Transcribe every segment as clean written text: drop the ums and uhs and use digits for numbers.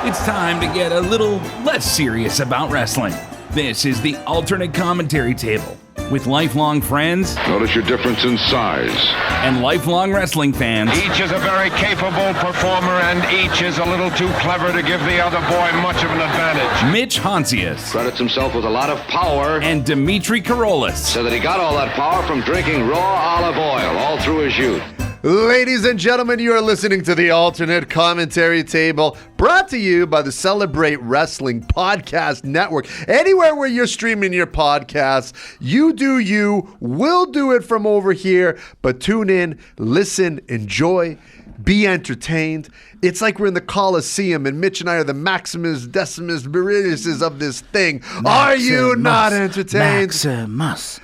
It's time to get a little less serious about wrestling. This is the Alternate Commentary Table with lifelong friends. Notice your difference in size. And lifelong wrestling fans. Each is a very capable performer, and each is a little too clever to give the other boy much of an advantage. Mitch Hontzias. Credits himself with a lot of power. And Dimitri Korolis. So that he got all that power from drinking raw olive oil all through his youth. Ladies and gentlemen, you are listening to the Alternate Commentary Table, brought to you by the Celebrate Wrestling Podcast Network. Anywhere where you're streaming your podcasts, you do you, we'll do it from over here, but tune in, listen, enjoy, be entertained. It's like we're in the Coliseum and Mitch and I are the Maximus Decimus Meridiuses of this thing. Are you not entertained? Maximus.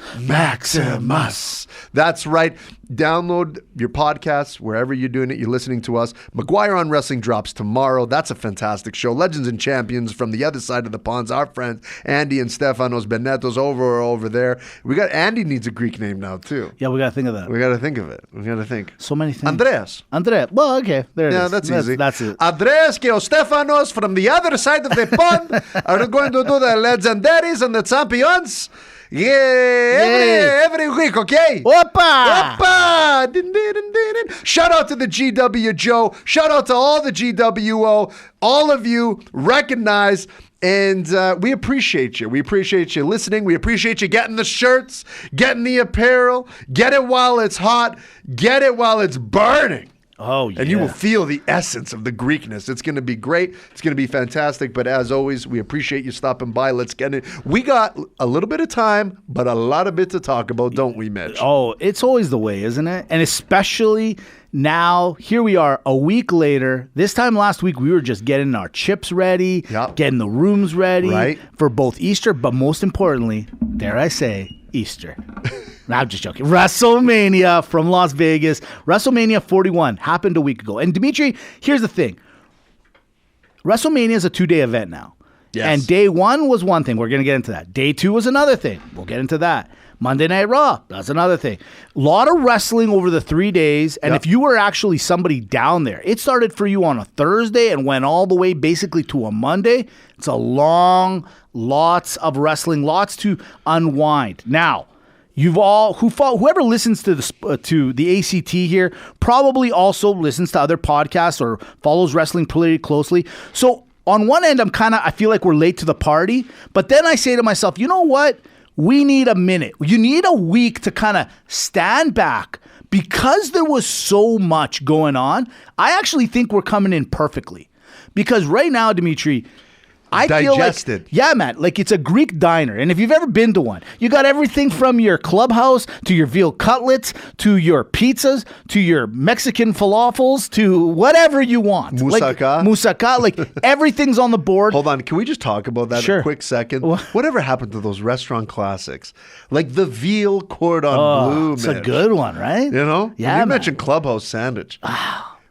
That's right. Download your podcasts wherever you're doing it. You're listening to us. McGuire on Wrestling drops tomorrow. That's a fantastic show. Legends and Champions from the other side of the ponds. Our friends Andy and Stefanos Benetos over there. We got Andy needs a Greek name now too. Yeah, we got to think of that. We got to think of it. We got to think. So many things. Andreas. Well, okay. There it is. Yeah, that's easy. That's it. Andreas and Stefanos from the other side of the pond are going to do the legendaries and the champions. Yeah, every week, okay? Opa! Din, din, din, din. Shout out to the GW Joe. Shout out to all the GWO. All of you recognize, and we appreciate you. We appreciate you listening. We appreciate you getting the shirts, getting the apparel. Get it while it's hot. Get it while it's burning. Oh, yeah. And you will feel the essence of the Greekness. It's going to be great. It's going to be fantastic. But as always, we appreciate you stopping by. Let's get it. We got a little bit of time, but a lot of bit to talk about, don't we, Mitch? Oh, it's always the way, isn't it? And especially now, here we are a week later. This time last week, we were just getting our chips ready, getting the rooms ready for both Easter, but most importantly, dare I say, Easter. No, I'm just joking. WrestleMania from Las Vegas. WrestleMania 41 happened a week ago. And Dimitri, here's the thing. WrestleMania is a 2-day event now. Yes. And day one was one thing. We're going to get into that. Day two was another thing. We'll get into that. Monday Night Raw, that's another thing. A lot of wrestling over the 3 days. And if you were actually somebody down there, it started for you on a Thursday and went all the way basically to a Monday. It's a long, lots of wrestling, lots to unwind. Now, whoever listens to the ACT here probably also listens to other podcasts or follows wrestling pretty closely. So on one end, I feel like we're late to the party, but then I say to myself, you know what? We need a minute. You need a week to kind of stand back because there was so much going on. I actually think we're coming in perfectly because right now, Dimitri, I feel like, yeah, man, like it's a Greek diner. And if you've ever been to one, you got everything from your clubhouse to your veal cutlets to your pizzas to your Mexican falafels to whatever you want. Moussaka, like everything's on the board. Hold on, can we just talk about that a quick second? Whatever happened to those restaurant classics? Like the veal cordon bleu, It's a good one, right? You know? Yeah, you mentioned clubhoase sandwich.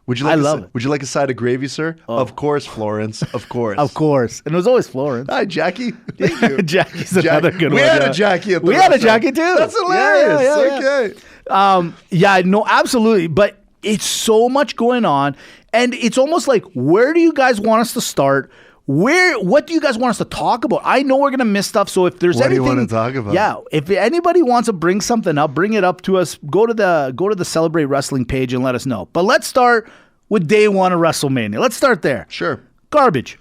Would you like Would you like a side of gravy, sir? Oh. Of course, Florence. Of course. Of course. And it was always Florence. Hi, Jackie. Thank you. Another good one. We had a Jackie at the We had a Jackie, too. That's hilarious. Okay. No, absolutely. But it's so much going on. And it's almost like, where do you guys want us to start? What do you guys want us to talk about? I know we're going to miss stuff, so if there's anything... What do you want to talk about? Yeah, if anybody wants to bring something up, bring it up to us. Go to the Celebrate Wrestling page and let us know. But let's start with day one of WrestleMania. Let's start there. Sure. Garbage.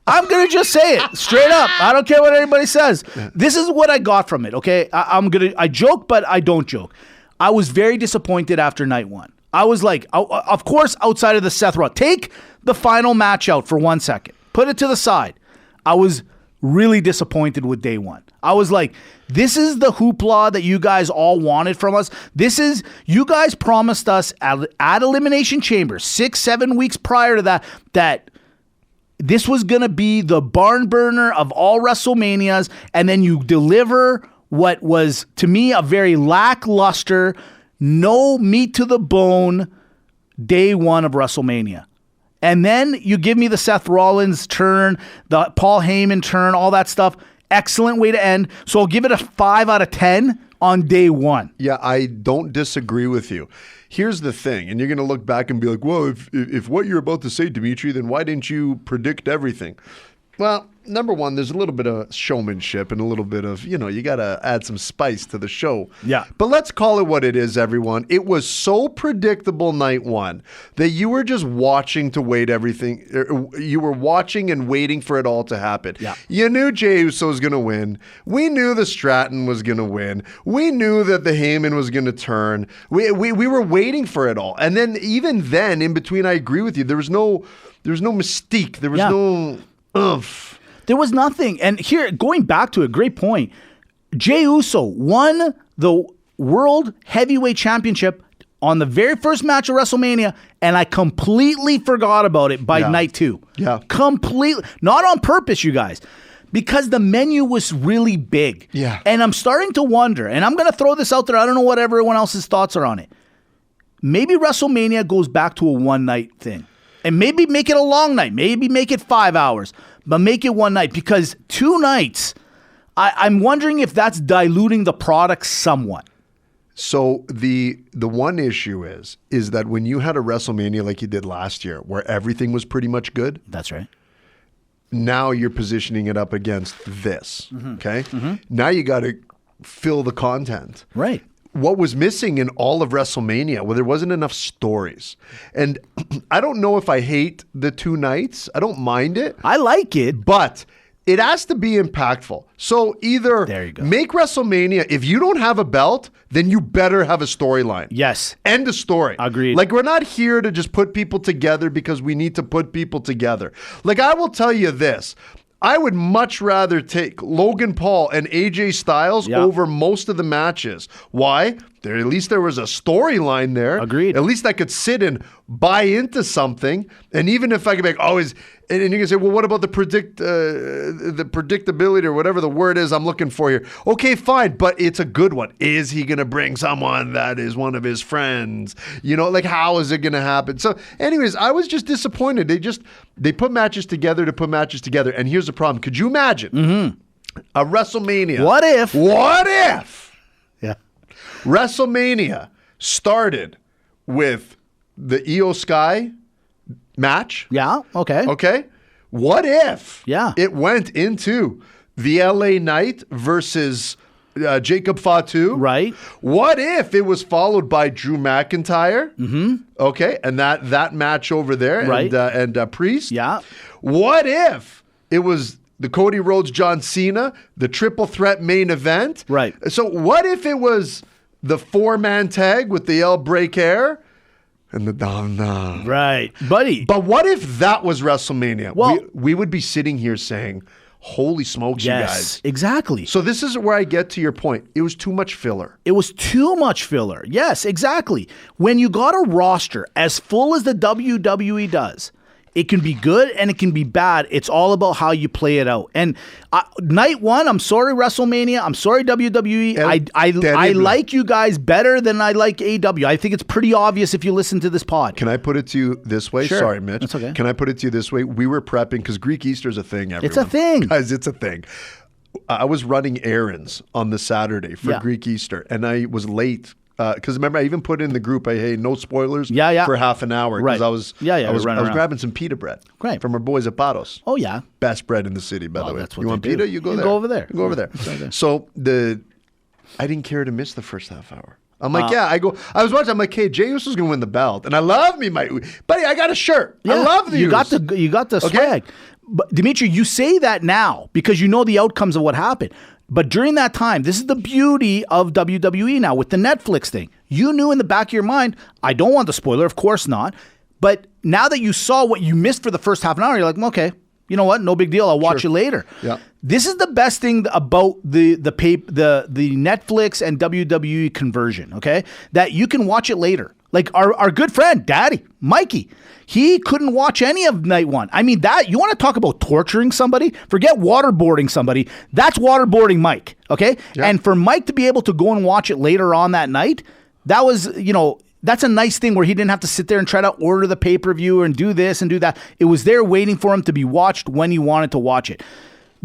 I'm going to just say it straight up. I don't care what anybody says. This is what I got from it, okay? I joke, but I don't joke. I was very disappointed after night one. I was like, of course, outside of the Seth Rollins. Take the final match out for 1 second. Put it to the side. I was really disappointed with day one. I was like, this is the hoopla that you guys all wanted from us. You guys promised us at Elimination Chamber 6-7 weeks prior to that this was going to be the barn burner of all WrestleManias, and then you deliver what was, to me, a very lackluster, no meat to the bone day one of WrestleMania. And then you give me the Seth Rollins turn, the Paul Heyman turn, all that stuff. Excellent way to end. So I'll give it a 5 out of 10 on day one. Yeah, I don't disagree with you. here's the thing, and you're going to look back and be like, well, if what you're about to say, Dimitri, then why didn't you predict everything? Well, number one, there's a little bit of showmanship and a little bit of, you got to add some spice to the show. Yeah. But let's call it what it is, everyone. It was so predictable night one that you were just watching to wait everything. You were watching and waiting for it all to happen. Yeah. You knew Jey Uso was going to win. We knew the Stratton was going to win. We knew that the Heyman was going to turn. We were waiting for it all. And then even then, in between, I agree with you. There was no mystique. There was no oomph. There was nothing. And here, going back to a great point, Jey Uso won the World Heavyweight Championship on the very first match of WrestleMania, and I completely forgot about it by night 2. Yeah. Completely. Not on purpose, you guys. Because the menu was really big. Yeah. And I'm starting to wonder, and I'm going to throw this out there, I don't know what everyone else's thoughts are on it. Maybe WrestleMania goes back to a one-night thing. And maybe make it a long night. Maybe make it 5 hours. But make it one night. Because 2 nights, I'm wondering if that's diluting the product somewhat. So the one issue is that when you had a WrestleMania like you did last year, where everything was pretty much good. That's right. Now you're positioning it up against this. Okay? Mm-hmm. Now you got to fill the content. Right. What was missing in all of WrestleMania? Well, there wasn't enough stories. And I don't know if I hate the 2 nights. I don't mind it. I like it. But it has to be impactful. So either make WrestleMania, if you don't have a belt, then you better have a storyline. Yes. End of story. Agreed. Like, we're not here to just put people together because we need to put people together. Like, I will tell you this. I would much rather take Logan Paul and AJ Styles over most of the matches. Why? At least there was a storyline there. Agreed. At least I could sit and buy into something. And even if I could be like, and you can say, well, what about the predictability or whatever the word is I'm looking for here? Okay, fine, but it's a good one. Is he going to bring someone that is one of his friends? Like, how is it going to happen? So anyways, I was just disappointed. They put matches together to put matches together. And here's the problem. Could you imagine a WrestleMania? What if? Yeah. WrestleMania started with the Io Sky match. Yeah, okay. Okay. What if it went into the LA Knight versus Jacob Fatu? Right. What if it was followed by Drew McIntyre? Mm-hmm. Okay. And that match over there. Right. And Priest. Yeah. What if it was the Cody Rhodes, John Cena, the triple threat main event? Right. So what if it was the 4-man tag with the El Breaker and the Donna? Right. Buddy. But what if that was WrestleMania? Well, we would be sitting here saying, holy smokes, you guys. Exactly. So this is where I get to your point. It was too much filler. It was too much filler. Yes, exactly. When you got a roster as full as the WWE does, it can be good and it can be bad. It's all about how you play it out. And night 1, I'm sorry, WrestleMania. I'm sorry, WWE. I like you guys better than I like AEW. I think it's pretty obvious if you listen to this pod. Can I put it to you this way? Sure. Sorry, Mitch. That's okay. Can I put it to you this way? We were prepping because Greek Easter is a thing, everyone. It's a thing. Guys, it's a thing. I was running errands on the Saturday for Greek Easter, and I was late. Because remember, I even put in the group, hey, no spoilers for half an hour. Because I was grabbing some pita bread from our boys at Paros. Oh, yeah. Best bread in the city, by the way. That's what you want do. pita? You go there. Go over there. You go over there. So I didn't care to miss the first half hour. I'm like, I was watching. I'm like, hey, Jey Uso's gonna win the belt, and I love me, buddy. I got a shirt. Yeah, I love you got the swag. But Dimitri, you say that now because you know the outcomes of what happened. But during that time, this is the beauty of WWE now with the Netflix thing. You knew in the back of your mind, I don't want the spoiler, of course not. But now that you saw what you missed for the first half an hour, you're like, okay, you know what? No big deal. I'll watch it later. Yeah. This is the best thing about the Netflix and WWE conversion, okay? That you can watch it later. Like our good friend, Daddy, Mikey, he couldn't watch any of night 1. I mean, that you want to talk about torturing somebody? Forget waterboarding somebody. That's waterboarding Mike, okay? Yeah. And for Mike to be able to go and watch it later on that night, that was, that's a nice thing where he didn't have to sit there and try to order the pay-per-view and do this and do that. It was there waiting for him to be watched when he wanted to watch it.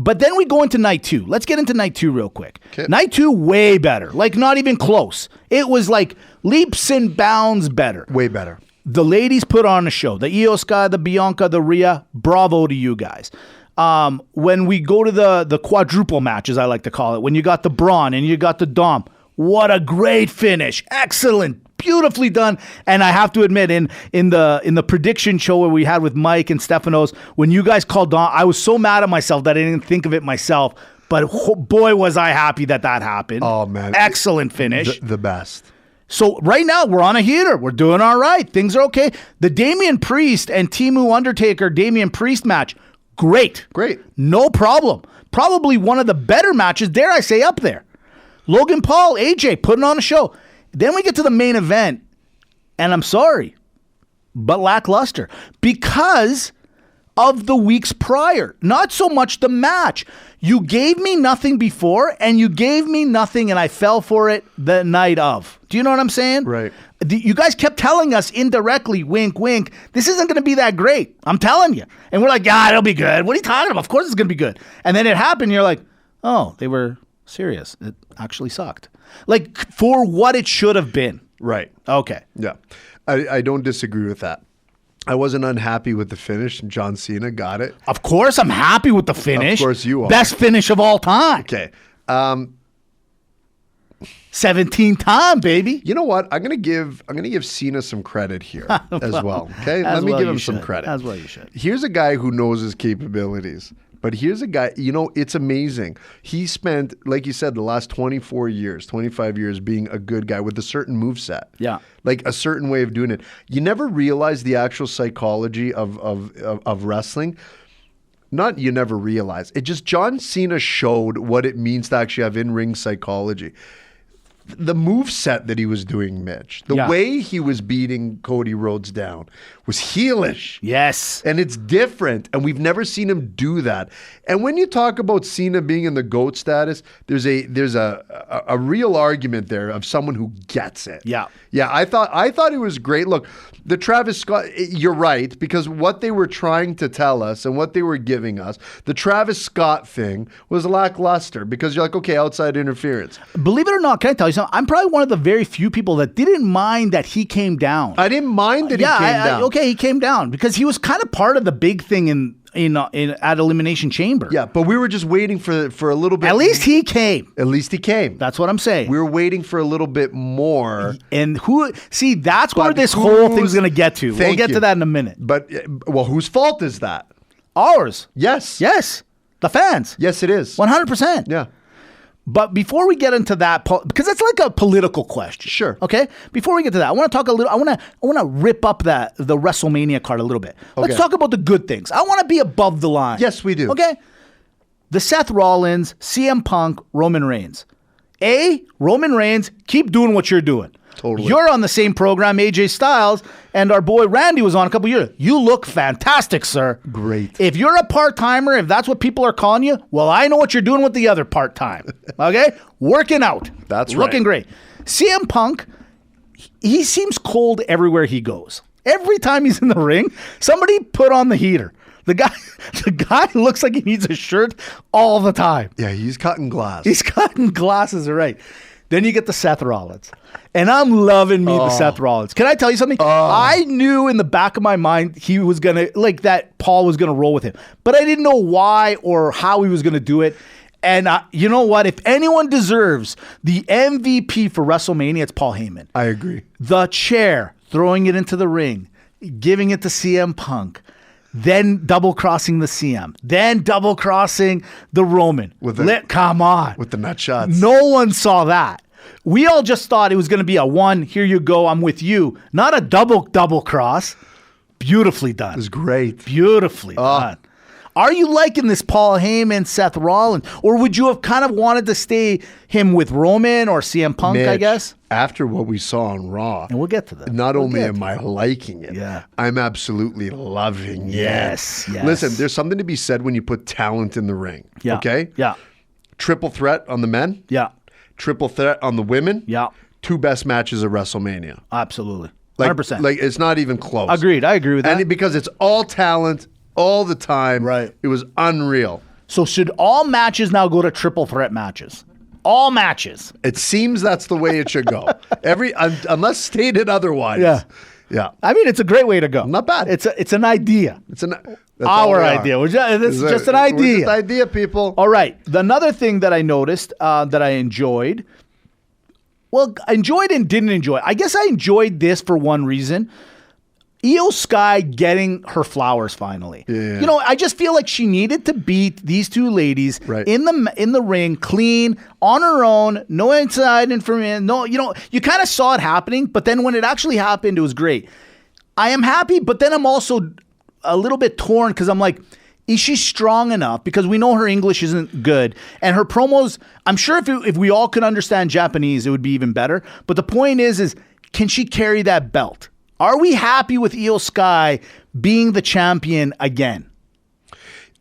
But then we go into night 2. Let's get into night 2 real quick. Okay. Night 2, way better. Like, not even close. It was like leaps and bounds better. Way better. The ladies put on a show. The Io Sky, the Bianca, the Rhea. Bravo to you guys. When we go to the quadruple match, as I like to call it, when you got the Braun and you got the Dom, what a great finish. Excellent. Beautifully done. And I have to admit, in the prediction show where we had with Mike and Stefanos, when you guys called Dom, I was so mad at myself that I didn't think of it myself. But boy, was I happy that happened. Oh, man. Excellent finish. The best. So right now, we're on a heater. We're doing all right. Things are okay. The Damian Priest and Timu Undertaker Damian Priest match, great. No problem. Probably one of the better matches, dare I say, up there. Logan Paul, AJ, putting on a show. Then we get to the main event, and I'm sorry, but lackluster. Because of the weeks prior. Not so much the match. You gave me nothing before, and you gave me nothing, and I fell for it the night of. Do you know what I'm saying? Right. You guys kept telling us indirectly, wink, wink, this isn't going to be that great. I'm telling you. And we're like, yeah, it'll be good. What are you talking about? Of course it's going to be good. And then it happened, and you're like, oh, they were serious. It actually sucked. Like, for what it should have been. Right. Okay. Yeah. I don't disagree with that. I wasn't unhappy with the finish, and John Cena got it. Of course, I'm happy with the finish. Of course you are. Best finish of all time. Okay. 17 time, baby. You know what? I'm gonna give Cena some credit here as well. Okay, let me give him some credit. As well, you should. Here's a guy who knows his capabilities. But here's a guy, it's amazing. He spent, like you said, the last 24 years, 25 years being a good guy with a certain moveset. Yeah. Like a certain way of doing it. You never realize the actual psychology of wrestling. Not you never realize. It just, John Cena showed what it means to actually have in-ring psychology. The moveset that he was doing, Mitch, the way he was beating Cody Rhodes down was heelish. Yes. And it's different. And we've never seen him do that. And when you talk about Cena being in the GOAT status, there's a real argument there of someone who gets it. Yeah. Yeah, I thought it was great. Look, the Travis Scott, you're right, because what they were trying to tell us and what they were giving us, the Travis Scott thing was lackluster because you're like, okay, outside interference. Believe it or not, can I tell you something? I'm probably one of the very few people that didn't mind that he came down. I didn't mind that he came down. Okay, he came down because he was kind of part of the big thing at Elimination Chamber. Yeah, but we were just waiting for a little bit. At least he came. At least he came. That's what I'm saying. We were waiting for a little bit more. And that's where this whole thing's going to get to. We'll get to that in a minute. But, well, whose fault is that? Ours. Yes. Yes. The fans. Yes, it is. 100%. Yeah. But before we get into that, because it's like a political question. Sure. Okay? Before we get to that, I want to talk a little, I want to rip up the WrestleMania card a little bit. Let's talk about the good things. I want to be above the line. Yes, we do. Okay? The Seth Rollins, CM Punk, Roman Reigns. Roman Reigns, keep doing what you're doing. Totally. You're on the same program AJ Styles and our boy Randy was on a couple years. You look fantastic, sir. Great. If you're a part-timer, if that's what people are calling you, well, I know what you're doing with the other part-time. Okay? Working out. That's right. Looking great. CM Punk, he seems cold everywhere he goes. Every time he's in the ring, somebody put on the heater. The guy looks like he needs a shirt all the time. Yeah, he's cutting glass. He's cutting glasses, right. Then you get the Seth Rollins. And I'm loving the Seth Rollins. Can I tell you something? I knew in the back of my mind he was going to, like that Paul was going to roll with him. But I didn't know why or how he was going to do it. And you know what? If anyone deserves the MVP for WrestleMania, it's Paul Heyman. I agree. The chair, throwing it into the ring, giving it to CM Punk. Then double-crossing the CM. Then double-crossing the Roman. Come on. With the nut shots. No one saw that. We all just thought it was going to be a one, here you go, I'm with you. Not a double cross. Beautifully done. It was great. Beautifully done. Are you liking this Paul Heyman, Seth Rollins? Or would you have kind of wanted to stay him with Roman or CM Punk, Mitch, I guess? After what we saw on Raw. And we'll get to that. Not only am I liking it, yeah. I'm absolutely loving it. Yes. Listen, there's something to be said when you put talent in the ring. Yeah. Okay? Yeah. Triple threat on the men. Yeah. Triple threat on the women. Yeah. 2 best matches of WrestleMania. Absolutely. 100%. Like it's not even close. Agreed. I agree with that. And because it's all talent all the time. Right. It was unreal. So should all matches now go to triple threat matches? All matches. It seems that's the way it should go. Unless stated otherwise. Yeah. Yeah. I mean, it's a great way to go. Not bad. It's an idea. It's our idea. It's just an idea. Just idea, people. All right. Another thing that I noticed that I enjoyed. Well, enjoyed and didn't enjoy. I guess I enjoyed this for one reason. Io Sky getting her flowers finally. Yeah. You know, I just feel like she needed to beat these two ladies in the ring, clean, on her own, no inside information. No, you kind of saw it happening, but then when it actually happened, it was great. I am happy, but then I'm also a little bit torn because I'm like, is she strong enough? Because we know her English isn't good. And her promos, I'm sure if we all could understand Japanese, it would be even better. But the point is can she carry that belt? Are we happy with Io Sky being the champion again?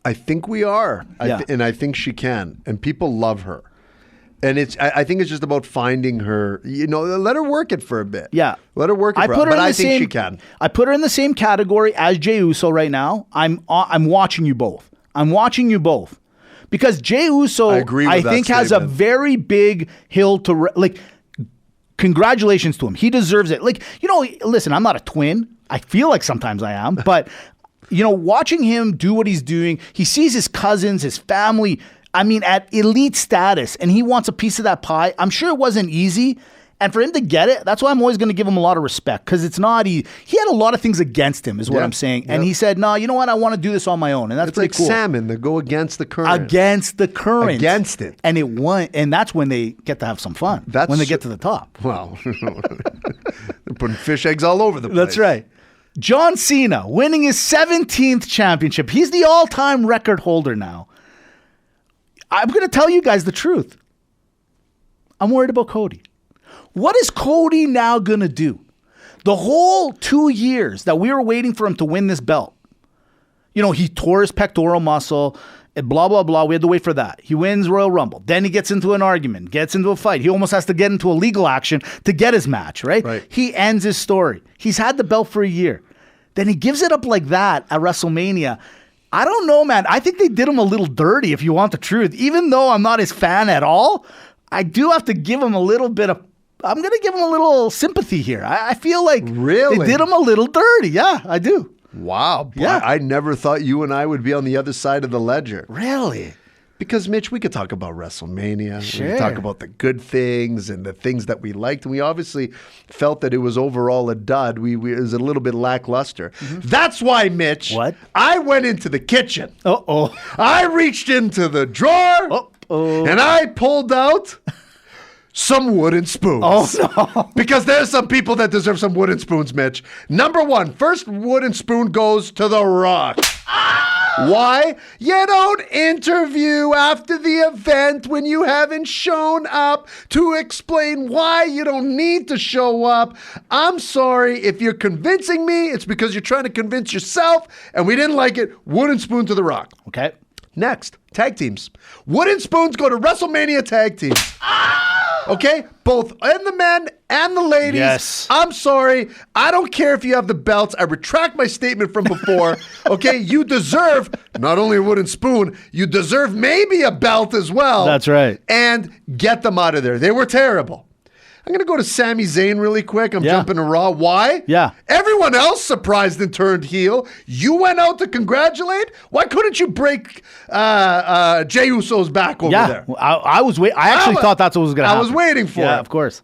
I think we are. Yeah. And I think she can. And people love her. And I think it's just about finding her, let her work it for a bit. Yeah. Let her work it but I think she can. I put her in the same category as Jey Uso right now. I'm watching you both. Because Jey Uso, I think, has a very big hill to, congratulations to him. He deserves it. Listen, I'm not a twin. I feel like sometimes I am. But, watching him do what he's doing, he sees his cousins, his family, at elite status, and he wants a piece of that pie. I'm sure it wasn't easy. And for him to get it, that's why I'm always going to give him a lot of respect, because it's not easy. He had a lot of things against him, is what I'm saying. And he said, no, you know what? I want to do this on my own. And that's pretty cool. It's like salmon that go against the current. Against it. And it won. And that's when they get to have some fun. That's when they get to the top. Well, they're putting fish eggs all over the place. That's right. John Cena winning his 17th championship. He's the all-time record holder now. I'm going to tell you guys the truth. I'm worried about Cody. What is Cody now going to do? The whole 2 years that we were waiting for him to win this belt, he tore his pectoral muscle, and blah, blah, blah. We had to wait for that. He wins Royal Rumble. Then he gets into an argument, gets into a fight. He almost has to get into a legal action to get his match, right? He ends his story. He's had the belt for a year. Then he gives it up like that at WrestleMania. I don't know, man. I think they did him a little dirty, if you want the truth. Even though I'm not his fan at all, I do have to give him a little bit of, I'm going to give him a little sympathy here. I feel like they did him a little dirty. Yeah, I do. Wow. Yeah. I never thought you and I would be on the other side of the ledger. Really? Because, Mitch, we could talk about WrestleMania. Sure. We could talk about the good things and the things that we liked. And we obviously felt that it was overall a dud. It was a little bit lackluster. Mm-hmm. That's why, Mitch, I went into the kitchen. Uh-oh. I reached into the drawer. Uh-oh. And I pulled out some wooden spoons. Oh, no. Because there's some people that deserve some wooden spoons, Mitch. Number one, first wooden spoon goes to The Rock. Why? You don't interview after the event when you haven't shown up to explain why you don't need to show up. I'm sorry. If you're convincing me, it's because you're trying to convince yourself, and we didn't like it. Wooden spoon to The Rock. Okay. Next, tag teams. Wooden spoons go to WrestleMania tag teams. Okay? Both and the men and the ladies. Yes. I'm sorry. I don't care if you have the belts. I retract my statement from before. Okay? You deserve not only a wooden spoon, you deserve maybe a belt as well. That's right. And get them out of there. They were terrible. I'm going to go to Sami Zayn really quick. I'm jumping to Raw. Why? Yeah. Everyone else surprised and turned heel. You went out to congratulate? Why couldn't you break Jey Uso's back over there? I was waiting. I actually thought that's what was going to happen. I was waiting for it. Yeah, of course.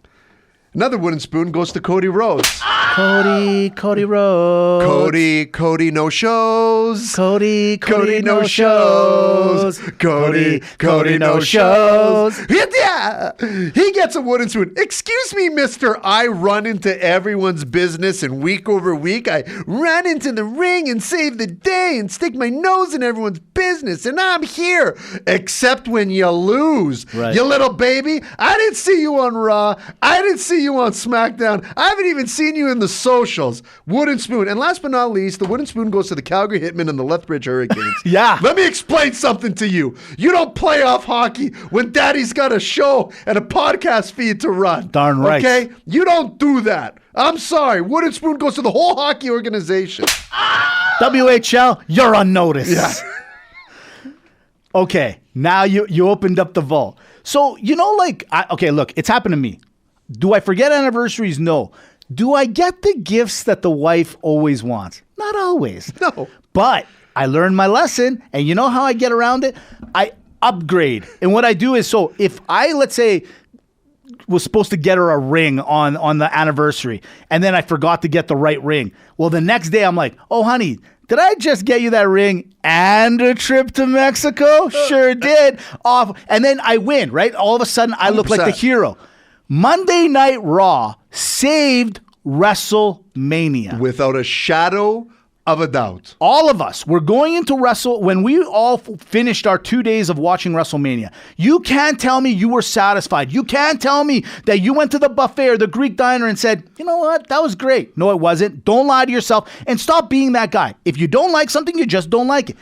Another wooden spoon goes to Cody Rhodes. Cody Rhodes. Cody no shows. Cody no shows. Cody no shows. Yeah. He gets a wooden spoon. Excuse me, mister. I run into everyone's business, and week over week, I run into the ring and save the day and stick my nose in everyone's business, and I'm here. Except when you lose. Right. You little baby. I didn't see you on Raw. I didn't see you on SmackDown. I haven't even seen you in the socials. Wooden spoon. And last but not least, the wooden spoon goes to the Calgary Hitmen and the Lethbridge Hurricanes. Yeah. Let me explain something to you. You don't play off hockey when daddy's got a show and a podcast feed to run. Darn right. Okay? You don't do that. I'm sorry. Wooden spoon goes to the whole hockey organization. WHL, you're on notice. Yeah. Okay, now you opened up the vault. So, look, it's happened to me. Do I forget anniversaries? No. Do I get the gifts that the wife always wants? Not always. No. But I learned my lesson, and you know how I get around it? I upgrade. And what I do is, so if I, let's say, was supposed to get her a ring on the anniversary, and then I forgot to get the right ring. Well, the next day I'm like, oh, honey, did I just get you that ring and a trip to Mexico? Sure did. Off. And then I win, right? All of a sudden, I look 100%. like the hero. Monday Night Raw saved WrestleMania. Without a shadow of a doubt. All of us, we're going into when we all finished our 2 days of watching WrestleMania. You can't tell me you were satisfied. You can't tell me that you went to the buffet or the Greek diner and said, you know what, that was great. No, it wasn't. Don't lie to yourself and stop being that guy. If you don't like something, you just don't like it.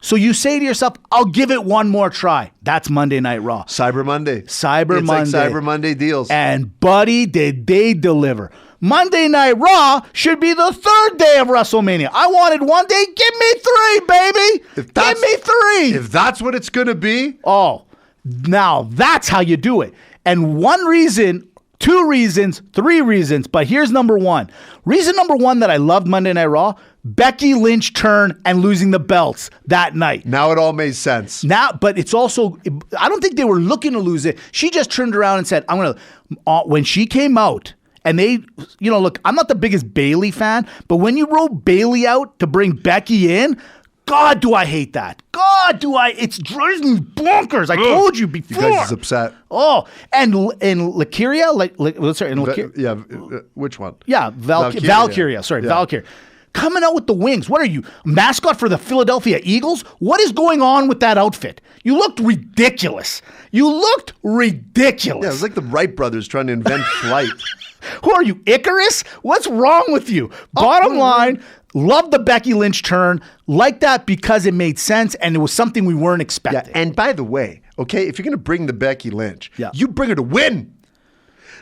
So you say to yourself, I'll give it one more try. That's Monday Night Raw. Cyber Monday. It's like Cyber Monday deals. And buddy, did they deliver. Monday Night Raw should be the third day of WrestleMania. I wanted one day. Give me 3, baby. Give me 3. If that's what it's going to be. Oh, now that's how you do it. And 1 reason, 2 reasons, 3 reasons. But here's number 1. Reason number 1 that I loved Monday Night Raw, Becky Lynch turn and losing the belts that night. Now it all made sense. Now, but it's also, I don't think they were looking to lose it. She just turned around and said, I'm going to, when she came out, and they, look, I'm not the biggest Bayley fan, but when you wrote Bayley out to bring Becky in, God, do I hate that. God, it's driving me bonkers. I told you before. You guys is upset. Oh, and Valkyria, which one? Yeah, Valkyria. Sorry, yeah. Valkyria. Coming out with the wings. What are you, mascot for the Philadelphia Eagles? What is going on with that outfit? You looked ridiculous. Yeah, it was like the Wright brothers trying to invent flight. Who are you, Icarus? What's wrong with you? Bottom line, love the Becky Lynch turn. Like that because it made sense and it was something we weren't expecting. Yeah, and by the way, okay, if you're going to bring the Becky Lynch, you bring her to win.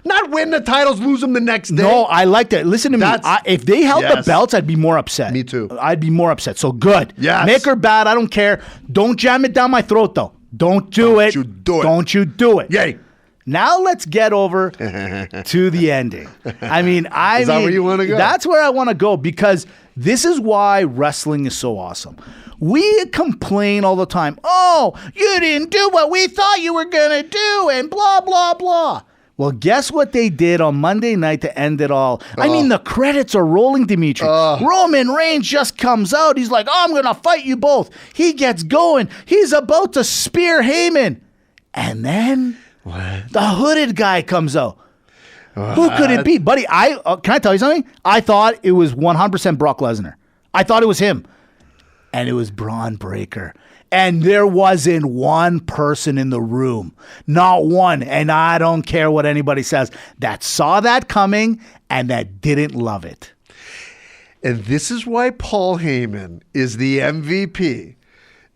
Not win the titles, lose them the next day. No, I like that. Listen to me. If they held the belts, I'd be more upset. Me too. I'd be more upset. So good. Yes. Make her bad. I don't care. Don't jam it down my throat, though. Don't do it. Don't you do it. Yay. Now let's get over to the ending. Is that where you want to go? That's where I want to go because this is why wrestling is so awesome. We complain all the time. Oh, you didn't do what we thought you were going to do and blah, blah, blah. Well, guess what they did on Monday night to end it all? The credits are rolling, Dimitri. Roman Reigns just comes out. He's like, I'm going to fight you both. He gets going. He's about to spear Heyman. And then the hooded guy comes out. Who could it be? Buddy, can I tell you something? I thought it was 100% Brock Lesnar. I thought it was him. And it was Braun Breaker. And there wasn't one person in the room, not one, and I don't care what anybody says, that saw that coming and that didn't love it. And this is why Paul Heyman is the MVP.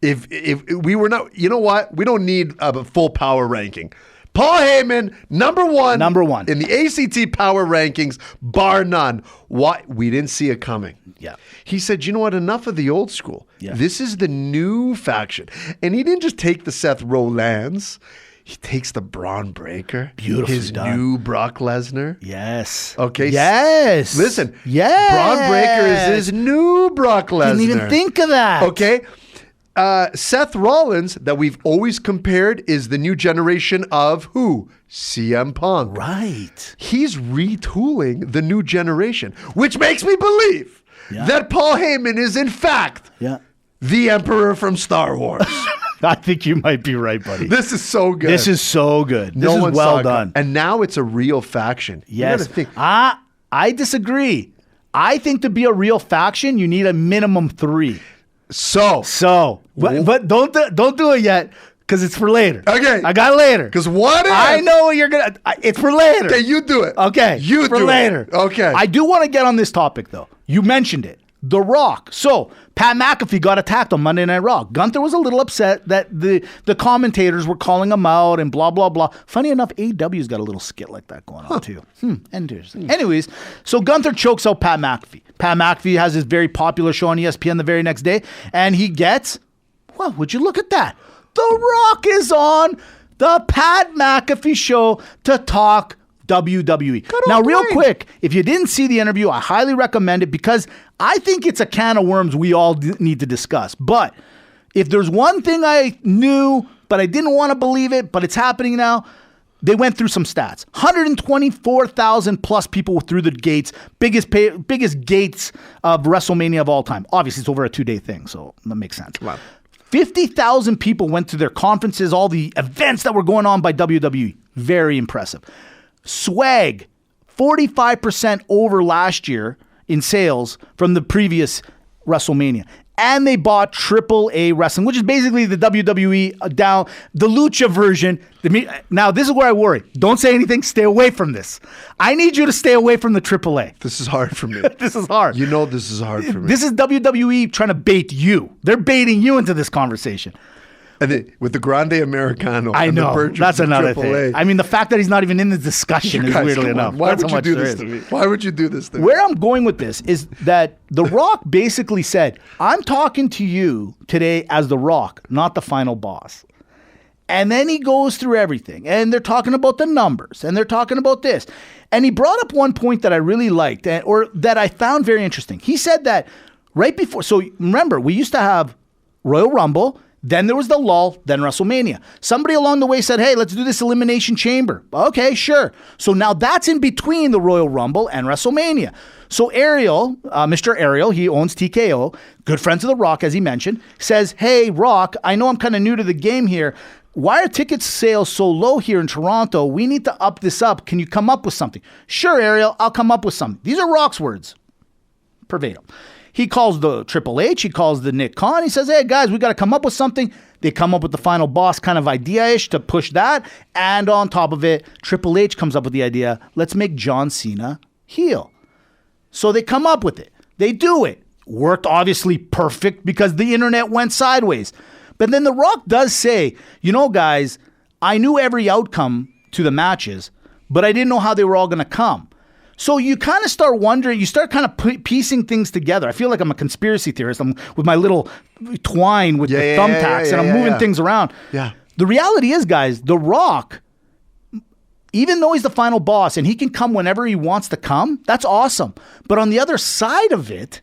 If we were not, you know what? We don't need a full power ranking. Paul Heyman, number one in the ACT power rankings, bar none. Why? We didn't see it coming. Yeah. He said, you know what? Enough of the old school. Yeah. This is the new faction. And he didn't just take the Seth Rollins. He takes the Braun Breaker. Beautifully his done. new Brock Lesnar. Yes. Okay. Yes. Listen. Yes. Braun Breaker is his new Brock Lesnar. Didn't even think of that. Okay. Seth Rollins, that we've always compared, is the new generation of who? CM Punk. Right. He's retooling the new generation, which makes me believe that Paul Heyman is, in fact, the Emperor from Star Wars. I think you might be right, buddy. This is so good. This is so good. This is well done. And now it's a real faction. Yes. I disagree. I think to be a real faction, you need a minimum 3. But don't do it yet because it's for later. Okay, I got it later. Because what if? I know what you're gonna. It's for later. Okay, you do it. Okay, you for do later. It. Okay, I do want to get on this topic though. You mentioned it, The Rock. So Pat McAfee got attacked on Monday Night Raw. Gunther was a little upset that the commentators were calling him out and blah blah blah. Funny enough, AEW's got a little skit like that going on too. Interesting. Anyways, so Gunther chokes out Pat McAfee. Pat McAfee has his very popular show on ESPN the very next day, and he gets, well, would you look at that? The Rock is on the Pat McAfee show to talk WWE. Now, real quick, if you didn't see the interview, I highly recommend it because I think it's a can of worms we all need to discuss. But if there's one thing I knew, but I didn't want to believe it, but it's happening now, they went through some stats. 124,000 plus people through the gates, biggest gates of WrestleMania of all time. Obviously, it's over a 2-day thing, so that makes sense. Wow. 50,000 people went to their conferences, all the events that were going on by WWE. Very impressive. Swag, 45% over last year in sales from the previous WrestleMania. And they bought AAA Wrestling, which is basically the WWE down, the Lucha version. Now, this is where I worry. Don't say anything. Stay away from this. I need you to stay away from the AAA. This is hard for me. This is hard. You know this is hard for me. This is WWE trying to bait you. They're baiting you into this conversation. And then with the Grande Americano. I know. That's another AAA. thing. I mean, the fact that he's not even in the discussion is weirdly enough. Why would you do this to me? Why would you do this to me? Where I'm going with this is that The Rock basically said, I'm talking to you today as The Rock, not the final boss. And then he goes through everything. And they're talking about the numbers. And they're talking about this. And he brought up one point that I really liked, or that I found very interesting. He said that right before, so remember, we used to have Royal Rumble. Then there was the lull, then WrestleMania. Somebody along the way said, hey, let's do this Elimination Chamber. Okay, sure. So now that's in between the Royal Rumble and WrestleMania. So Ariel, Mr. Ariel, he owns TKO, good friends of The Rock, as he mentioned, says, hey, Rock, I know I'm kind of new to the game here. Why are ticket sales so low here in Toronto? We need to up this up. Can you come up with something? Sure, Ariel, I'll come up with something. These are Rock's words. Verbatim. He calls the Triple H, he calls the Nick Khan. He says, hey, guys, we got to come up with something. They come up with the final boss kind of idea-ish to push that. And on top of it, Triple H comes up with the idea, let's make John Cena heel. So they come up with it. They do it. Worked obviously perfect because the internet went sideways. But then The Rock does say, you know, guys, I knew every outcome to the matches, but I didn't know how they were all going to come. So you kind of start wondering, you start kind of piecing things together. I feel like I'm a conspiracy theorist. I'm with my little twine with the thumbtacks and I'm moving things around. Yeah. The reality is, guys, The Rock, even though he's the final boss and he can come whenever he wants to come, that's awesome. But on the other side of it,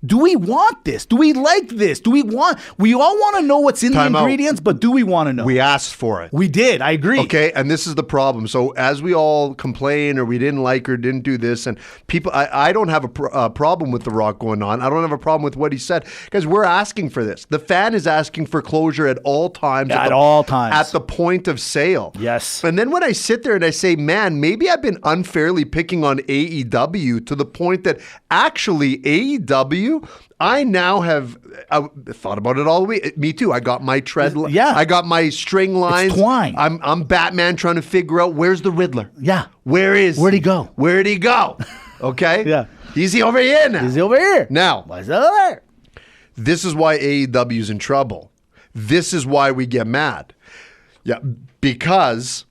do we want this? Do we like this? We all want to know what's in the ingredients, but do we want to know? We asked for it. We did. I agree. Okay, and this is the problem. So as we all complain or we didn't like or didn't do this, and people, I don't have a problem with The Rock going on. I don't have a problem with what he said because we're asking for this. The fan is asking for closure at all times. At all times. At the point of sale. Yes. And then when I sit there and I say, man, maybe I've been unfairly picking on AEW to the point that actually AEW, I now have thought about it all the way. Me too. I got my tread. Yeah. I got my string lines. It's twine. I'm Batman trying to figure out where's the Riddler. Yeah. Where'd he go? Where'd he go? Okay. Yeah. Is he over here now? Is he over here? Now. Why's that over there? This is why AEW's in trouble. This is why we get mad. Yeah. Because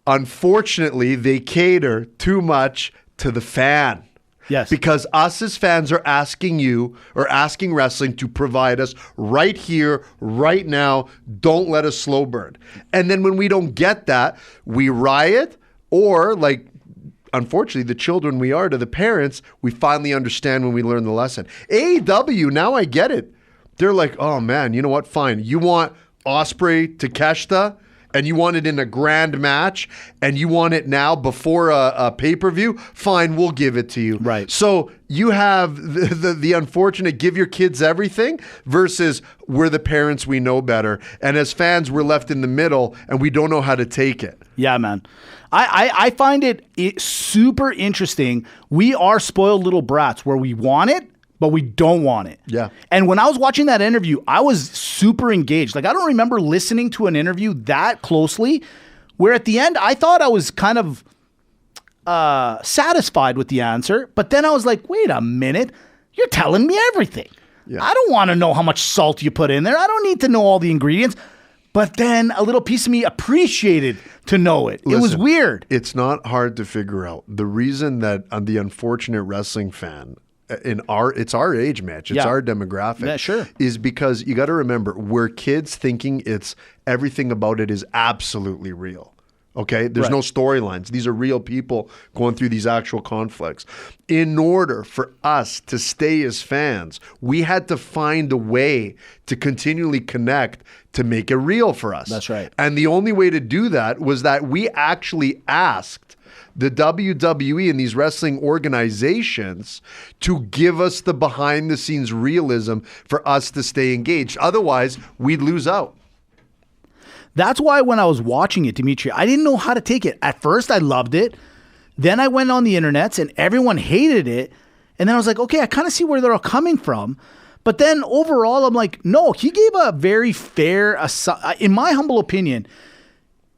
unfortunately they cater too much to the fan. Yes. Because us as fans are asking you or asking wrestling to provide us right here, right now. Don't let us slow burn. And then when we don't get that, we riot or like, unfortunately, the children we are to the parents, we finally understand when we learn the lesson. AEW, now I get it. They're like, oh man, you know what? Fine. You want Ospreay to Takeshita? And you want it in a grand match, and you want it now before a pay-per-view, fine, we'll give it to you. Right. So you have the unfortunate give your kids everything versus we're the parents, we know better. And as fans, we're left in the middle, and we don't know how to take it. Yeah, man. I find it super interesting. We are spoiled little brats where we want it, but we don't want it. Yeah. And when I was watching that interview, I was super engaged. Like, I don't remember listening to an interview that closely where at the end, I thought I was kind of satisfied with the answer. But then I was like, wait a minute. You're telling me everything. Yeah. I don't want to know how much salt you put in there. I don't need to know all the ingredients. But then a little piece of me appreciated to know it. Listen, it was weird. It's not hard to figure out. The reason that the unfortunate wrestling fan it's our age, Mitch. It's our demographic. Yeah, sure. Is because you got to remember, we're kids thinking everything about it is absolutely real. Okay? There's no storylines. These are real people going through these actual conflicts. In order for us to stay as fans, we had to find a way to continually connect to make it real for us. That's right. And the only way to do that was that we actually asked the WWE and these wrestling organizations to give us the behind-the-scenes realism for us to stay engaged. Otherwise, we'd lose out. That's why when I was watching it, Dimitri, I didn't know how to take it. At first, I loved it. Then I went on the internets and everyone hated it. And then I was like, okay, I kind of see where they're all coming from. But then overall, I'm like, no, he gave a very fair, in my humble opinion,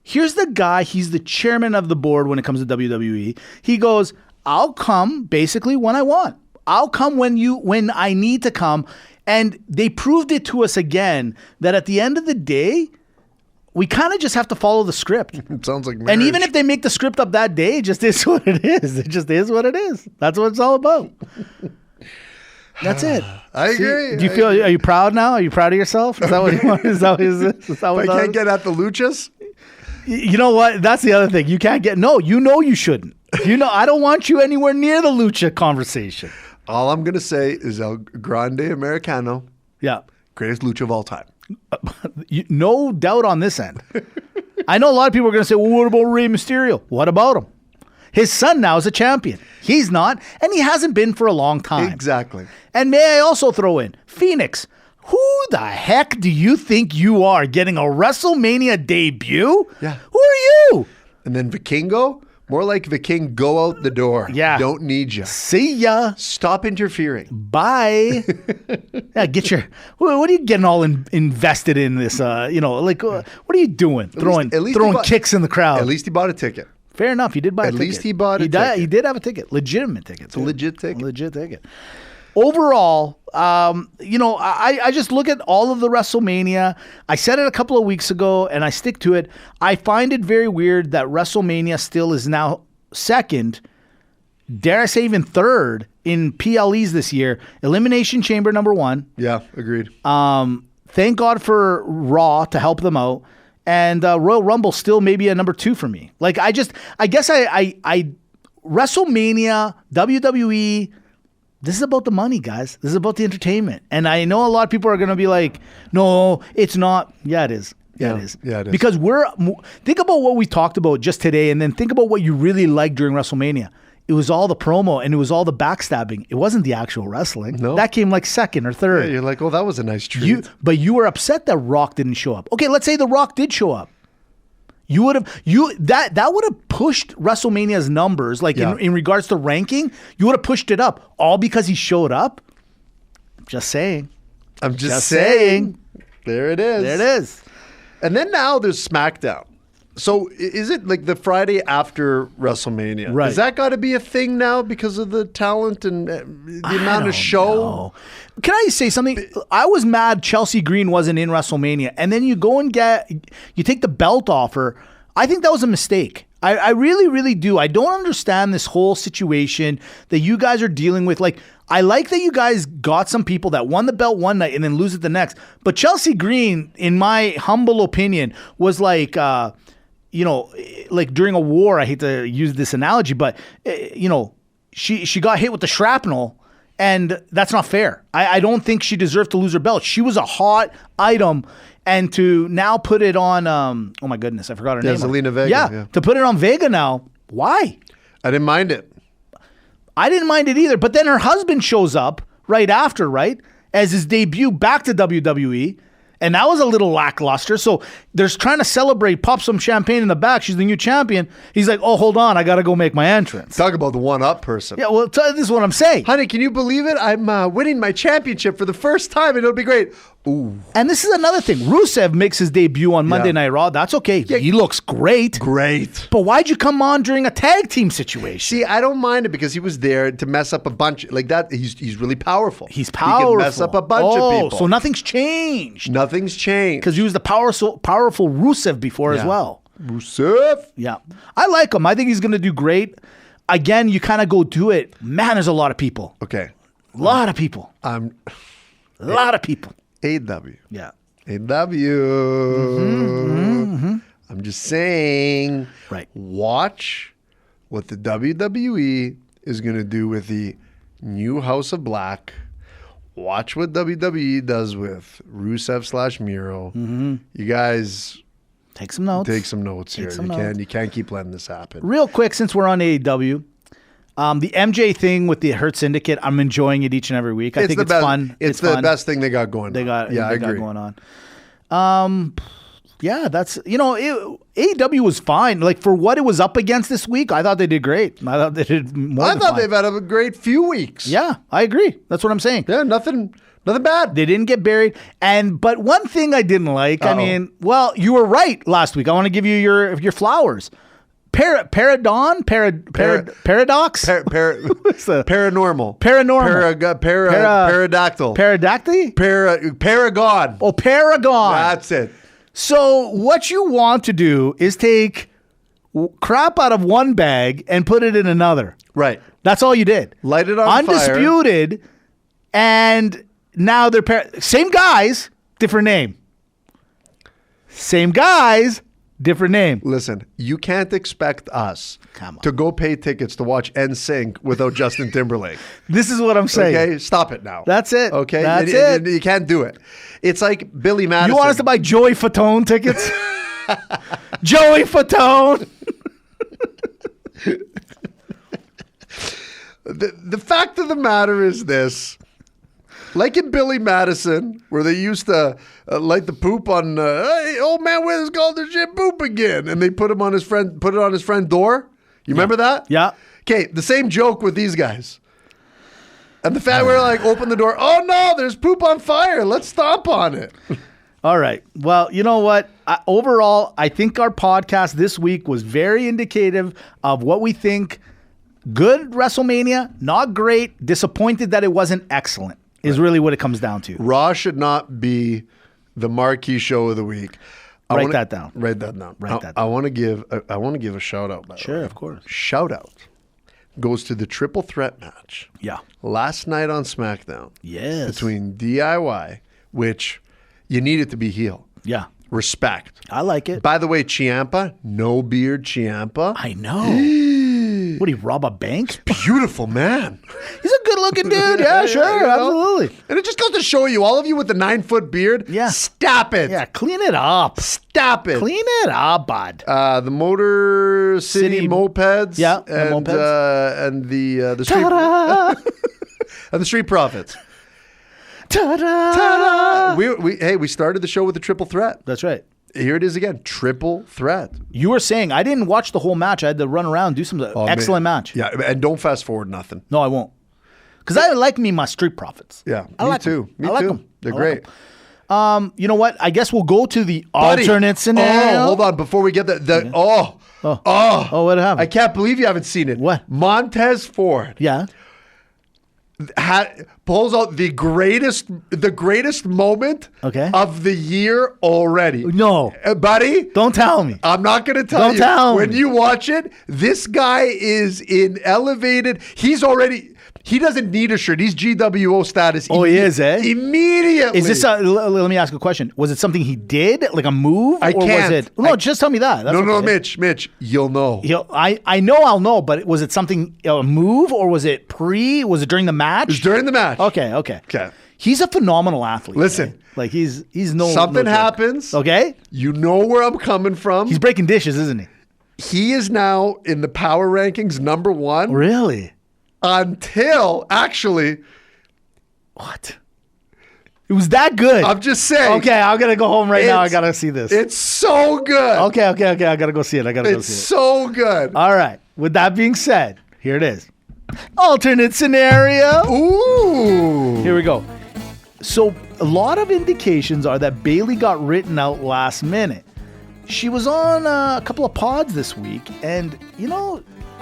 here's the guy, he's the chairman of the board when it comes to WWE. He goes, I'll come basically when I want. I'll come when I need to come. And they proved it to us again that at the end of the day, we kind of just have to follow the script. It sounds like marriage. And even if they make the script up that day, it just is what it is. It just is what it is. That's what it's all about. That's it. I agree. Do you feel? Are you proud now? Are you proud of yourself? Is that what you want? Is that what I can't get at the luchas? You know what? That's the other thing. You can't get. No, you shouldn't. I don't want you anywhere near the lucha conversation. All I'm gonna say is El Grande Americano. Yeah. Greatest lucha of all time. No doubt on this end. I know a lot of people are going to say, well, what about Rey Mysterio? What about him? His son now is a champion. He's not, and he hasn't been for a long time. Exactly. And may I also throw in, Phoenix, who the heck do you think you are getting a WrestleMania debut? Yeah. Who are you? And then Vikingo? More like Viking, go out the door. Yeah. Don't need you. See ya. Stop interfering. Bye. Yeah, what are you getting all invested in this? What are you doing? Throwing kicks in the crowd. At least he bought a ticket. Fair enough. He did buy a ticket. At least he bought a ticket. He did have a ticket. Legitimate ticket. It's a legit ticket. Legit ticket. Overall, I just look at all of the WrestleMania. I said it a couple of weeks ago, and I stick to it. I find it very weird that WrestleMania still is now second, dare I say even third, in PLEs this year. Elimination Chamber number 1. Yeah, agreed. Thank God for Raw to help them out. And Royal Rumble still maybe a number 2 for me. Like, I guess WrestleMania, WWE, this is about the money, guys. This is about the entertainment. And I know a lot of people are going to be like, no, it's not. Yeah, it is. Yeah, it is. Yeah, it is. Because think about what we talked about just today, and then think about what you really liked during WrestleMania. It was all the promo, and it was all the backstabbing. It wasn't the actual wrestling. No. That came like second or third. Yeah, you're like, oh, that was a nice treat. But you were upset that Rock didn't show up. Okay, let's say The Rock did show up. That would have pushed WrestleMania's numbers, in regards to ranking. You would have pushed it up, all because he showed up. Just saying. I'm just saying. There it is. There it is. And then now there's SmackDown. So is it like the Friday after WrestleMania? Right. Has that got to be a thing now because of the talent and the amount of show? Know. Can I say something? I was mad Chelsea Green wasn't in WrestleMania. And then you go and you take the belt off her. I think that was a mistake. I really, really do. I don't understand this whole situation that you guys are dealing with. Like, I like that you guys got some people that won the belt one night and then lose it the next. But Chelsea Green, in my humble opinion, was like... like during a war, I hate to use this analogy, but, she got hit with the shrapnel, and that's not fair. I don't think she deserved to lose her belt. She was a hot item, and to now put it on, oh my goodness, I forgot her name. Zelina Vega. Yeah, to put it on Vega now, why? I didn't mind it. I didn't mind it either, but then her husband shows up right after, right, as his debut back to WWE. And that was a little lackluster. So there's trying to celebrate, pop some champagne in the back. She's the new champion. He's like, oh, hold on. I got to go make my entrance. Talk about the one-up person. Yeah, well, this is what I'm saying. Honey, can you believe it? I'm winning my championship for the first time, and it'll be great. Ooh. And this is another thing. Rusev makes his debut on Monday Night Raw. That's okay. Yeah. He looks great. Great. But why'd you come on during a tag team situation? See, I don't mind it because he was there to mess up a bunch. Like that, he's really powerful. He's powerful. He can mess up a bunch of people. So nothing's changed. Nothing's changed. Because he was the powerful Rusev before as well. Rusev? Yeah. I like him. I think he's going to do great. Again, you kind of go do it. Man, there's a lot of people. Okay. A lot of people. A lot of people. AEW. Yeah. AEW. I'm just saying. Right. Watch what the WWE is going to do with the new House of Black. Watch what WWE does with Rusev / Miro. You guys take some notes. Here. You can't keep letting this happen. Real quick, since we're on AEW, the MJ thing with the Hurt Syndicate, I'm enjoying it each and every week. I think it's fun. It's the best thing they got going on. I agree. Going on. Yeah, that's, AEW was fine. Like, for what it was up against this week, I thought they did great. I thought they did more than fine. They've had a great few weeks. Yeah, I agree. That's what I'm saying. Yeah, nothing bad. They didn't get buried. But one thing I didn't like, you were right last week. I want to give you your flowers. Paradox? Paranormal. Pterodactyl. Paragon. Oh, Paragon. That's it. So what you want to do is take crap out of one bag and put it in another. Right. That's all you did. Light it on Undisputed, fire. And now they're same guys, different name. Same guys, different name. Listen, you can't expect us to go pay tickets to watch NSYNC without Justin Timberlake. This is what I'm saying. Okay, stop it now. That's it. Okay, that's it. You can't do it. It's like Billy Madison. You want us to buy Joey Fatone tickets? Joey Fatone. The fact of the matter is this. Like in Billy Madison, where they used to light the poop on, hey, old man Withers called the shit poop again, and they put it on his friend door. You remember that? Yeah. Okay, the same joke with these guys. And the fact we're like, open the door. Oh no, there's poop on fire. Let's stomp on it. All right. Well, you know what? Overall, I think our podcast this week was very indicative of what we think. Good WrestleMania, not great. Disappointed that it wasn't excellent. Is really what it comes down to. Raw should not be the marquee show of the week. Write that down. I want to give a shout out. Sure, of course. Shout out goes to the triple threat match. Yeah. Last night on SmackDown. Yes. Between DIY, which you needed to be heel. Yeah. Respect. I like it. By the way, Ciampa, no beard Ciampa. I know. What, did he rob a bank? Beautiful man. He's a good-looking dude. Yeah, sure. Absolutely. And it just goes to show you, all of you with the 9-foot beard, stop it. Yeah, clean it up. Stop it. Clean it up, bud. The Motor City Mopeds. Yeah, and the mopeds. And the Street... and the Street Profits. Ta-da! Ta-da! We started the show with the triple threat. That's right. Here it is again, triple threat. You were saying, I didn't watch the whole match. I had to run around, do some excellent match. Yeah, and don't fast forward nothing. No, I won't. Because I like my Street Profits. Yeah, me too. I like them. They're great. You know what? I guess we'll go to the alternate scenario. Oh, hold on. Before we get what happened? I can't believe you haven't seen it. What? Montez Ford. Yeah. Pulls out the greatest moment of the year already. No. Buddy. Don't tell me. I'm not going to tell you. Don't tell me. When you watch it, this guy is in elevated. He doesn't need a shirt. He's GWO status. Oh, he is, eh? Immediately. Is this let me ask a question. Was it something he did? Like a move? I can't. Was it? No, just tell me that. That's no, Mitch, you'll know. I know I'll know, but was it something, a move, or was it was it during the match? It was during the match. Okay. He's a phenomenal athlete. Listen. Right? Like he's no something no happens. Okay. You know where I'm coming from. He's breaking dishes, isn't he? He is now in the power rankings #1. Really? Until actually, what? It was that good. I'm just saying. Okay, I'm gonna go home right now. I gotta see this. It's so good. Okay. I gotta go see it. It's so good. All right. With that being said, here it is. Alternate scenario. Ooh. Here we go. So a lot of indications are that Bayley got written out last minute. She was on a couple of pods this week, and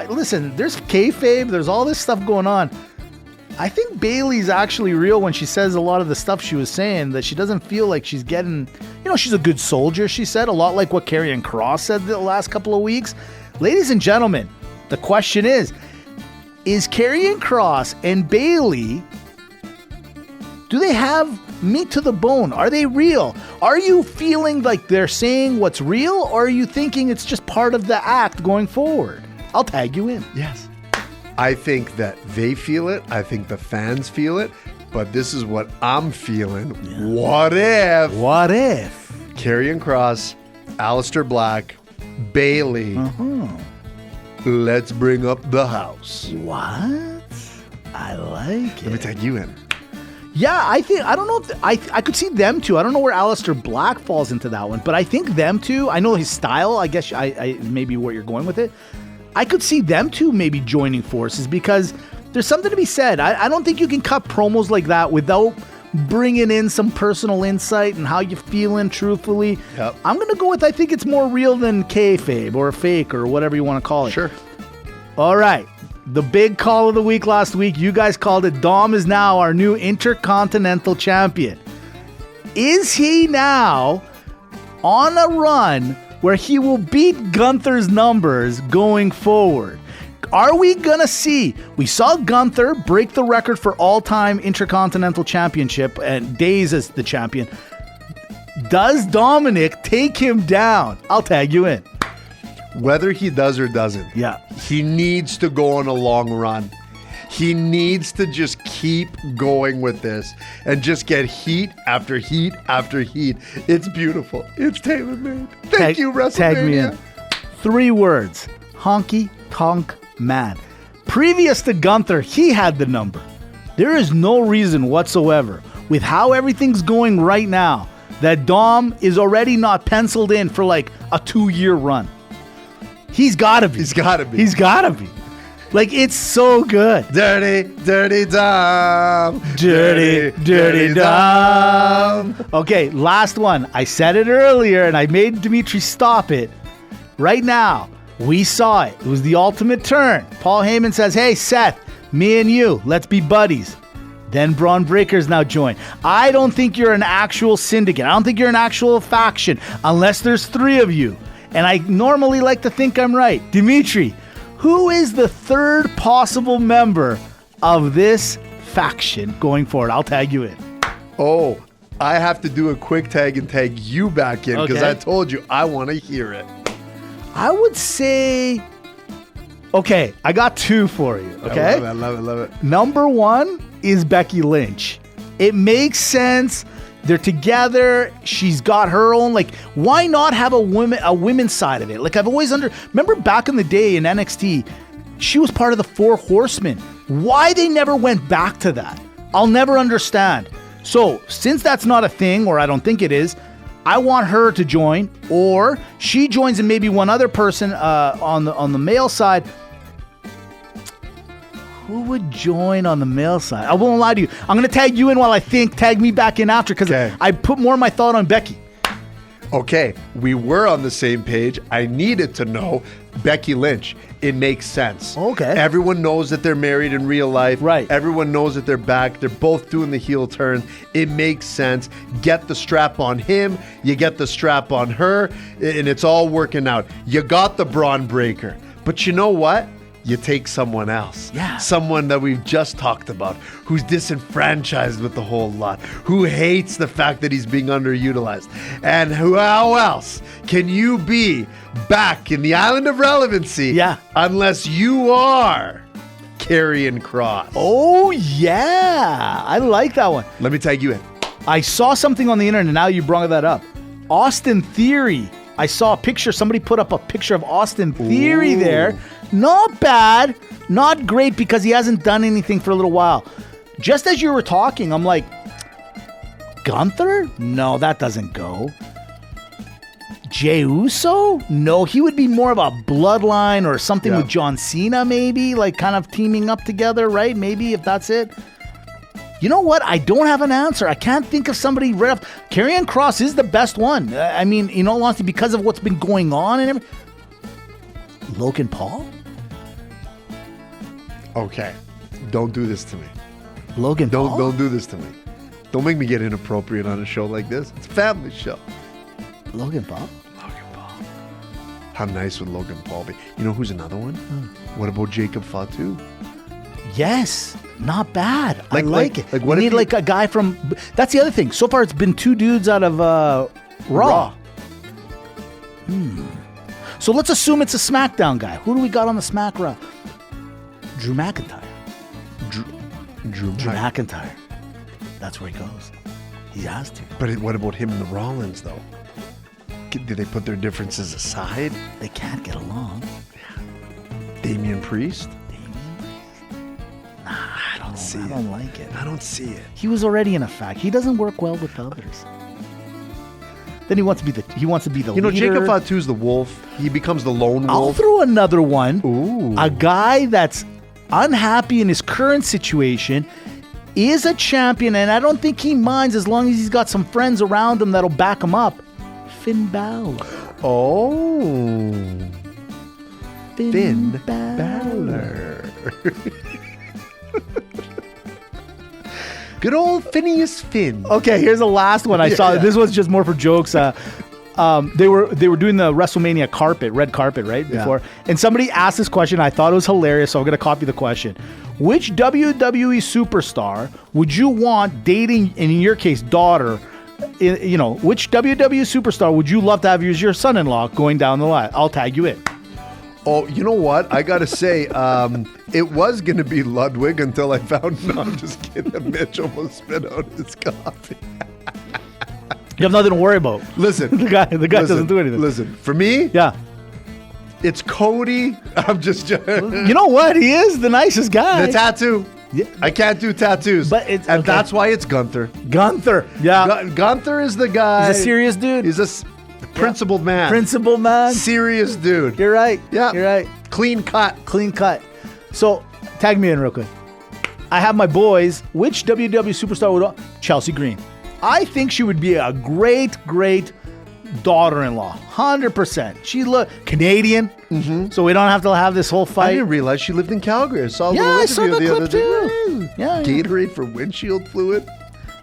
listen, there's kayfabe, there's all this stuff going on. I think Bayley's actually real when she says a lot of the stuff she was saying, that she doesn't feel like she's getting, she's a good soldier, she said, a lot like what Karrion Kross said the last couple of weeks. Ladies and gentlemen, the question is Karrion Kross and Bayley Do they have meat to the bone? Are they real? Are you feeling like they're saying what's real, or are you thinking it's just part of the act going forward? I'll tag you in. Yes. I think that they feel it. I think the fans feel it. But this is what I'm feeling. Yeah. What if? What if? Karrion Kross, Aleister Black, Bayley. Let's bring up the house. What? I like it. Let me tag you in. Yeah, I don't know if I could see them too. I don't know where Aleister Black falls into that one, but I think them two. I know his style. I guess I maybe where you're going with it. I could see them two maybe joining forces because there's something to be said. I don't think you can cut promos like that without bringing in some personal insight and how you feeling truthfully. Yep. I'm gonna go with I think it's more real than kayfabe or fake or whatever you want to call it. Sure. All right. The big call of the week last week, you guys called it. Dom is now our new Intercontinental Champion. Is he now on a run where he will beat Gunther's numbers going forward? Are we going to see? We saw Gunther break the record for all-time Intercontinental Championship and days as the champion. Does Dominic take him down? I'll tag you in. Whether he does or doesn't, he needs to go on a long run. He needs to just keep going with this and just get heat after heat after heat. It's beautiful. It's tailor-made. Thank you, WrestleMania. Tag me in. 3 words. Honky tonk man. Previous to Gunther, he had the number. There is no reason whatsoever, with how everything's going right now, that Dom is already not penciled in for like a 2-year run. He's got to be. He's got to be. He's got to be. Like, it's so good. Dirty, dirty Dom. Dirty, dirty Dom. Okay, last one. I said it earlier, and I made Dimitri stop it. Right now, we saw it. It was the ultimate turn. Paul Heyman says, hey, Seth, me and you, let's be buddies. Then Braun Breaker's now joined. I don't think you're an actual syndicate. I don't think you're an actual faction, unless there's 3 of you. And I normally like to think I'm right. Dimitri, who is the 3rd possible member of this faction going forward? I'll tag you in. Oh, I have to do a quick tag and tag you back in because I told you I want to hear it. I would say... Okay, I got 2 for you, okay? I love it. Number 1 is Becky Lynch. It makes sense. They're together. She's got her own, like, why not have a women's side of it? Like, I've always remember back in the day in NXT, she was part of the 4 Horsemen. Why they never went back to that? I'll never understand. So, since that's not a thing, or I don't think it is, I want her to join, or she joins and maybe one other person on the male side. Who would join on the male side? I won't lie to you. I'm going to tag you in while I think. Tag me back in after because I put more of my thought on Becky. Okay, we were on the same page. I needed to know Becky Lynch. It makes sense. Okay. Everyone knows that they're married in real life. Right. Everyone knows that they're back. They're both doing the heel turn. It makes sense. Get the strap on him. You get the strap on her. And it's all working out. You got the Braun Breaker. But you know what? You take someone else. Yeah. Someone that we've just talked about, who's disenfranchised with the whole lot, who hates the fact that he's being underutilized. And how else can you be back in the island of relevancy unless you are Karrion Kross? Oh, yeah. I like that one. Let me tag you in. I saw something on the internet, now you brought that up. Austin Theory. I saw a picture, somebody put up a picture of Austin Theory there. Not bad, not great because he hasn't done anything for a little while. Just as you were talking, I'm like, Gunther? No, that doesn't go. Jey Uso? No, he would be more of a bloodline or something with John Cena maybe, like kind of teaming up together, right? Maybe if that's it. You know what? I don't have an answer. I can't think of somebody right off. Karrion Kross is the best one. I mean, in all honesty, because of what's been going on and everything. Logan Paul? Okay. Don't do this to me. Logan Paul? Don't do this to me. Don't make me get inappropriate on a show like this. It's a family show. Logan Paul? Logan Paul. How nice would Logan Paul be? You know who's another one? What about Jacob Fatu? Yes. Not bad. I like it. Like what you need like a guy from... That's the other thing. So far, it's been 2 dudes out of Raw. So let's assume it's a SmackDown guy. Who do we got on the Smack Raw? Drew McIntyre. Drew McIntyre. That's where he goes. He has to. But what about him and the Rollins, though? Did they put their differences aside? They can't get along. Damian Priest? Nah, I don't like it. I don't see it. He was already in a fact. He doesn't work well with others. Then he wants to be the leader. Jacob Fatu's the wolf. He becomes the lone wolf. I'll throw another one. Ooh. A guy that's unhappy in his current situation, is a champion, and I don't think he minds as long as he's got some friends around him that'll back him up. Finn Balor. Oh. Finn Balor. Good old Phineas Finn. Okay, here's the last one I saw. Yeah. This was just more for jokes. They were doing the WrestleMania red carpet, right? Before. And somebody asked this question. I thought it was hilarious, so I'm going to copy the question. Which WWE superstar would you want dating, in your case, daughter? Which WWE superstar would you love to have as your son-in-law going down the line? I'll tag you in. Oh, you know what? I got to say, it was going to be Ludwig until I found, no, I'm just kidding. Mitch almost spit out his coffee. You have nothing to worry about. Listen. the guy doesn't do anything. Listen, for me, it's Cody. I'm just joking. You know what? He is the nicest guy. The tattoo. Yeah. I can't do tattoos. But that's why it's Gunther. Yeah. Gunther is the guy. He's a serious dude. He's a principled man. Principled man. Serious dude. You're right. Yeah. You're right. Clean cut. So, tag me in real quick. I have my boys. Which WWE superstar would... Chelsea Green. I think she would be a great daughter-in-law. 100%. She Canadian, so we don't have to have this whole fight. I didn't realize she lived in Calgary. I saw a little I saw interview the the clip other day. too. Yeah. Gatorade for windshield fluid.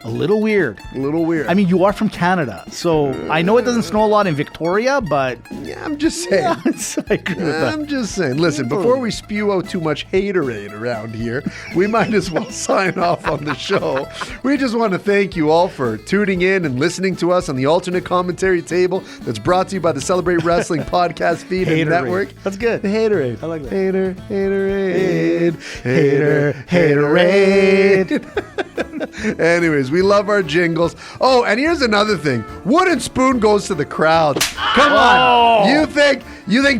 A little weird. I mean, you are from Canada, so I know it doesn't snow a lot in Victoria, but... Yeah, I'm just saying. I agree with that. I'm just saying. Listen, before we spew out too much haterade around here, we might as well sign off on the show. We just want to thank you all for tuning in and listening to us on the alternate commentary table that's brought to you by the Celebrate Wrestling podcast feed and network. That's good. The haterade. I like that. Haterade. Anyways, we love our jingles. Oh, and here's another thing. Wooden spoon goes to the crowd. Come on. You think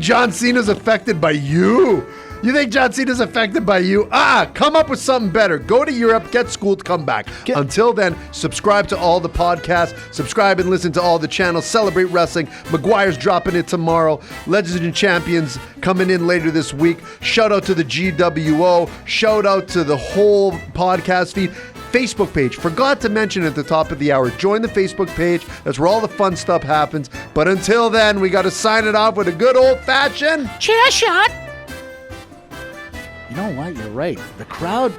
John Cena's affected by you? You think John Cena's affected by you? Come up with something better. Go to Europe, get schooled, come back. Until then, subscribe to all the podcasts. Subscribe and listen to all the channels. Celebrate Wrestling. McGuire's dropping it tomorrow. Legends and Champions coming in later this week. Shout out to the GWO. Shout out to the whole podcast feed. Facebook page. Forgot to mention at the top of the hour. Join the Facebook page. That's where all the fun stuff happens. But until then, we got to sign it off with a good old-fashioned chair shot. You know what? You're right. The crowd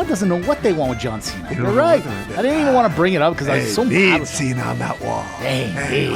doesn't know what they want with John Cena. You're right. I didn't even want to bring it up because I was so mad. Cena on that wall. Hey.